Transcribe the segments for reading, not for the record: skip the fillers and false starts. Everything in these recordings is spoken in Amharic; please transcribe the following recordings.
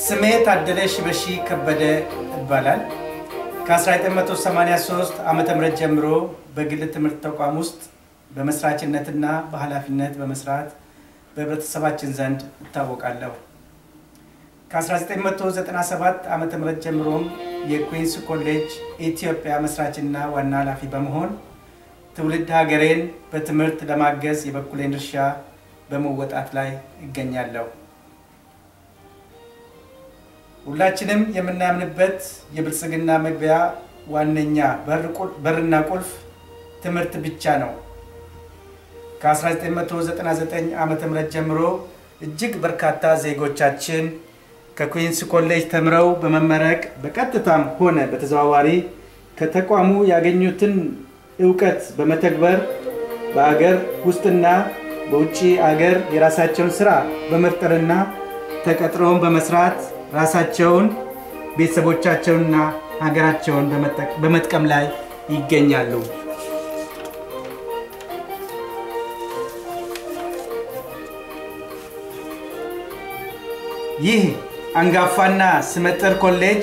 ስሜ ታደለ ሽበሺ ከበደ ይባላል። ከ1983 ዓመተ ምህረት ጀምሮ በግል ትምህርት ተቋም ውስጥ በመስራችነትና በኃላፊነት በመስራት በህብረተሰባችን ዘንድ እታወቃለሁ። ከ1997 ዓመተ ምህረት ጀምሮ የኩዊንስ ኮሌጅ ኢትዮጵያ መስራችና ዋና ኃላፊ በመሆን ትውልድ ሀገሬን በትምህርት ለማገዝ የበኩሌን ድርሻ በመወጣት ላይ እገኛለሁ። ሁላችንም የምናምንበት የብልጽግና መግቢያ ዋነኛ በርና ቁልፍ ትምህርት ብቻ ነው። ከ1999 ዓመተ ምህረት ጀምሮ እጅግ በርካታ ዜጎቻችን ከኩዊንስ ኮሌጅ ተምረው በመመረቅ በቀጥታም ሆነ በተዘዋዋሪ ከተቋሙ ያገኙትን ዕውቀት በመተግበር በአገር ውስጥና በውጪ አገር የራሳቸውን ስራ በመፍጠርና ተቀጥረው በመስራት ራሳቸውን ቤተሰቦቻቸውንና ሀገራቸውን በመጥቀም ላይ ይገኛሉ። ይህ አንጋፋና ስመጥር ኮሌጅ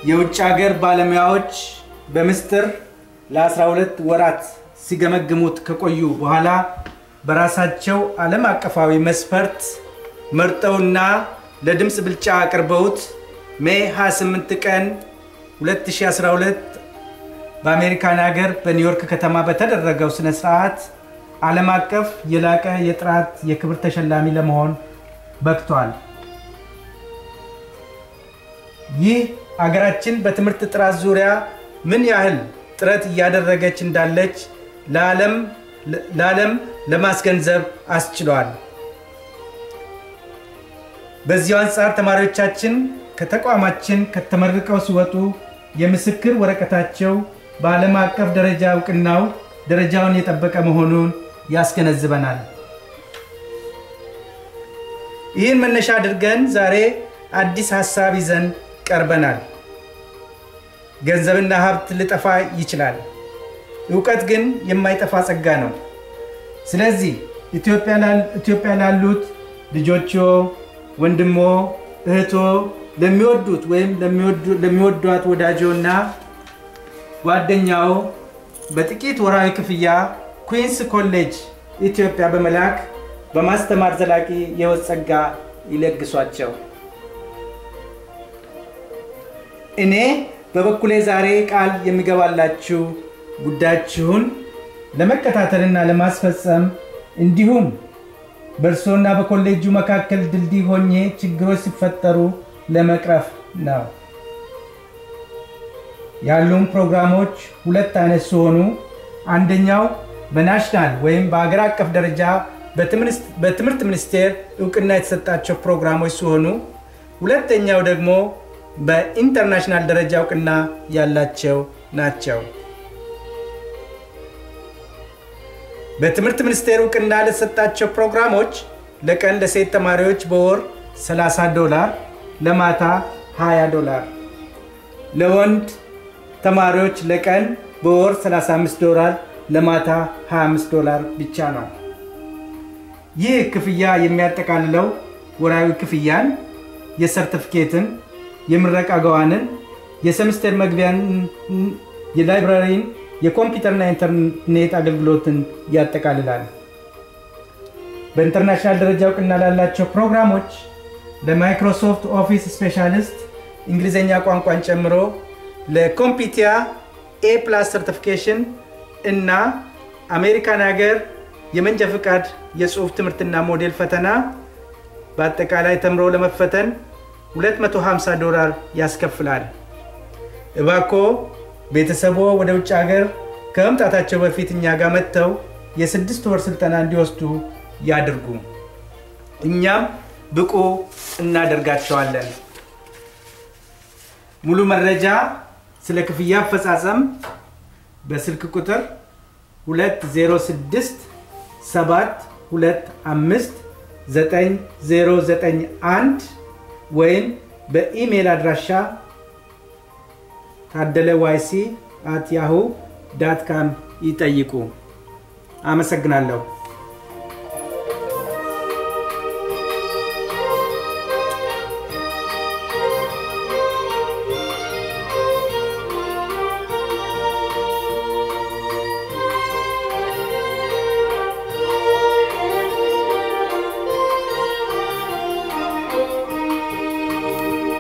የውጭ ሀገር ባለሙያዎች በምስጢር ለ12 ወራት ሲገመግሙት ከቆዩ በኋላ በራሳቸው ዓለም አቀፋዊ መስፈርት መርጠውና ለድምጽ ብልጫ አቅርበውት ሜይ 28 ቀን 2012 በአሜሪካን ሀገር በኒውዮርክ ከተማ በተደረገው ስነ ስርዓት ዓለም አቀፍ የላቀ የጥራት የክብር ተሸላሚ ለመሆን በቅቷል። ይህ አገራችን በትምህርት ጥራት ዙሪያ ምን ያህል ጥረት እያደረገች እንዳለች ለዓለም ለማስገንዘብ አስችሏል። በዚህ አንፃር ተማሪዎቻችን ከተቋማችን ከተመረቀው ሲወጡ የምስክር ወረቀታቸው በዓለም አቀፍ ደረጃ እውቅናው ደረጃውን የጠበቀ መሆኑን ያስገነዝበናል። ይህን መነሻ አድርገን ዛሬ አዲስ ሐሳብ ይዘን ቀርበናል። ገንዘብና ሀብት ሊጠፋ ይችላል፣ ዕውቀት ግን የማይጠፋ ጸጋ ነው። ስለዚህ ኢትዮጵያ ላሉት ልጆቹ ወንድሞ እህቶ ለሚወዱት ወይም ለሚወዷት ወዳጆና ጓደኛው በጥቂት ወራዊ ክፍያ ኩዊንስ ኮሌጅ ኢትዮጵያ በመላክ በማስተማር ዘላቂ የሕይወት ጸጋ ይለግሷቸው። እኔ በበኩሌ ዛሬ ቃል የሚገባላችሁ ጉዳያችሁን ለመከታተልና ለማስፈጸም እንዲሁም በእርሶና በኮሌጁ መካከል ድልድይ ሆኜ ችግሮች ሲፈጠሩ ለመቅረፍ ነው። ያሉን ፕሮግራሞች ሁለት አይነት ሲሆኑ አንደኛው በናሽናል ወይም በአገር አቀፍ ደረጃ በትምህርት ሚኒስቴር ዕውቅና የተሰጣቸው ፕሮግራሞች ሲሆኑ ሁለተኛው ደግሞ በኢንተርናሽናል ደረጃ ዕውቅና ያላቸው ናቸው። በትምህርት ሚኒስቴር ዕውቅና ለተሰጣቸው ፕሮግራሞች ለቀን ለሴት ተማሪዎች በወር $30 ለማታ $20፣ ለወንድ ተማሪዎች ለቀን በወር $35 ለማታ $25 ብቻ ነው። ይህ ክፍያ የሚያጠቃልለው ወራዊ ክፍያን፣ የሰርቲፊኬትን፣ የምረቃ ገዋንን፣ የሴሚስተር መግቢያን፣ የላይብራሪን፣ የኮምፒውተርና ኢንተርኔት አገልግሎትን ያጠቃልላል። በኢንተርናሽናል ደረጃ ዕውቅና ላላቸው ፕሮግራሞች ለማይክሮሶፍት ኦፊስ ስፔሻሊስት እንግሊዘኛ ቋንቋን ጨምሮ ለኮምፒቲያ A+ ሰርቲፊኬሽን እና አሜሪካን ሀገር የመንጃ ፍቃድ የጽሑፍ ትምህርትና ሞዴል ፈተና በአጠቃላይ ተምሮ ለመፈተን $250 ያስከፍላል። እባክዎ ቤተሰቦ ወደ ውጭ ሀገር ከመምጣታቸው በፊት እኛ ጋር መጥተው የ6 ወር ስልጠና እንዲወስዱ ያድርጉ። እኛም ብቁ እናደርጋቸዋለን። ሙሉ መረጃ ስለ ክፍያ አፈጻጸም በስልክ ቁጥር 20672599091 ወይም በኢሜል አድራሻ tadeleyc@yahoo.com ይጠይቁ። አመሰግናለሁ።